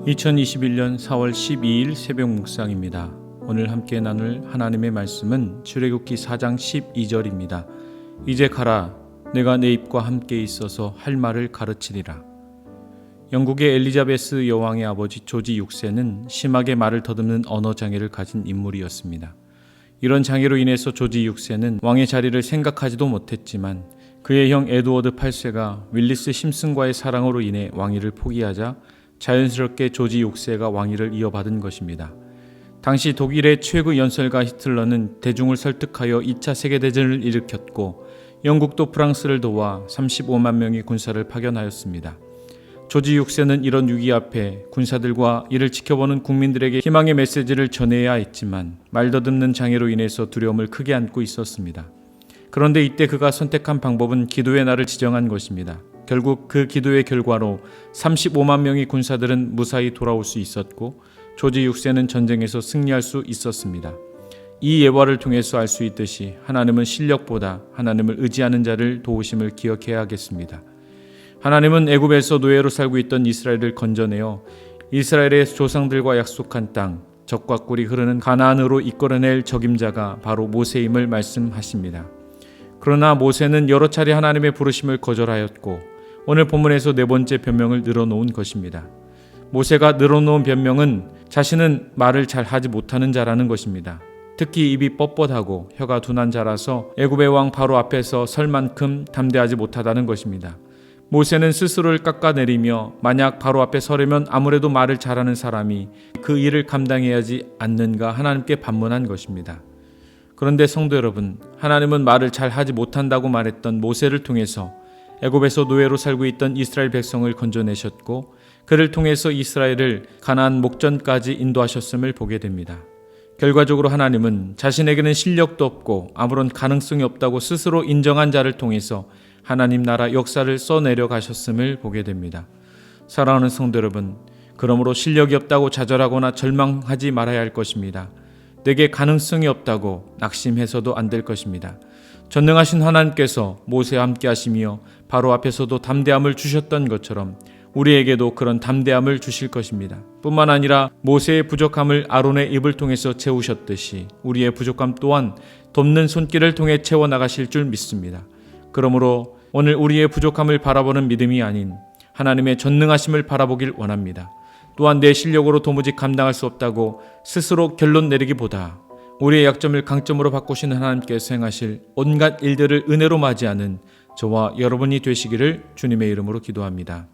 2021년 4월 12일 새벽 묵상입니다. 오늘 함께 나눌 하나님의 말씀은 출애굽기 4장 12절입니다. 이제 가라, 내가 내 입과 함께 있어서 할 말을 가르치리라. 영국의 엘리자베스 여왕의 아버지 조지 6세는 심하게 말을 더듬는 언어 장애를 가진 인물이었습니다. 이런 장애로 인해서 조지 6세는 왕의 자리를 생각하지도 못했지만 그의 형 에드워드 8세가 윌리스 심슨과의 사랑으로 인해 왕위를 포기하자 자연스럽게 조지 6세가 왕위를 이어받은 것입니다. 당시 독일의 최고 연설가 히틀러는 대중을 설득하여 2차 세계대전을 일으켰고 영국도 프랑스를 도와 35만 명의 군사를 파견하였습니다. 조지 6세는 이런 위기 앞에 군사들과 이를 지켜보는 국민들에게 희망의 메시지를 전해야 했지만 말더듬는 장애로 인해서 두려움을 크게 안고 있었습니다. 그런데 이때 그가 선택한 방법은 기도의 날을 지정한 것입니다. 결국 그 기도의 결과로 35만 명의 군사들은 무사히 돌아올 수 있었고 조지 6세는 전쟁에서 승리할 수 있었습니다. 이 예화를 통해서 알 수 있듯이 하나님은 실력보다 하나님을 의지하는 자를 도우심을 기억해야겠습니다. 하나님은 애굽에서 노예로 살고 있던 이스라엘을 건져내어 이스라엘의 조상들과 약속한 땅, 젖과 꿀이 흐르는 가나안으로 이끌어낼 적임자가 바로 모세임을 말씀하십니다. 그러나 모세는 여러 차례 하나님의 부르심을 거절하였고 오늘 본문에서 네 번째 변명을 늘어놓은 것입니다. 모세가 늘어놓은 변명은 자신은 말을 잘 하지 못하는 자라는 것입니다. 특히 입이 뻣뻣하고 혀가 둔한 자라서 애굽의 왕 바로 앞에서 설 만큼 담대하지 못하다는 것입니다. 모세는 스스로를 깎아내리며 만약 바로 앞에 서려면 아무래도 말을 잘하는 사람이 그 일을 감당해야지 않는가 하나님께 반문한 것입니다. 그런데 성도 여러분, 하나님은 말을 잘 하지 못한다고 말했던 모세를 통해서 애굽에서 노예로 살고 있던 이스라엘 백성을 건져내셨고 그를 통해서 이스라엘을 가나안 목전까지 인도하셨음을 보게 됩니다. 결과적으로 하나님은 자신에게는 실력도 없고 아무런 가능성이 없다고 스스로 인정한 자를 통해서 하나님 나라 역사를 써내려 가셨음을 보게 됩니다. 사랑하는 성도 여러분, 그러므로 실력이 없다고 좌절하거나 절망하지 말아야 할 것입니다. 내게 가능성이 없다고 낙심해서도 안 될 것입니다. 전능하신 하나님께서 모세와 함께 하시며 바로 앞에서도 담대함을 주셨던 것처럼 우리에게도 그런 담대함을 주실 것입니다. 뿐만 아니라 모세의 부족함을 아론의 입을 통해서 채우셨듯이 우리의 부족함 또한 돕는 손길을 통해 채워나가실 줄 믿습니다. 그러므로 오늘 우리의 부족함을 바라보는 믿음이 아닌 하나님의 전능하심을 바라보길 원합니다. 또한 내 실력으로 도무지 감당할 수 없다고 스스로 결론 내리기보다 우리의 약점을 강점으로 바꾸시는 하나님께서 행하실 온갖 일들을 은혜로 맞이하는 저와 여러분이 되시기를 주님의 이름으로 기도합니다.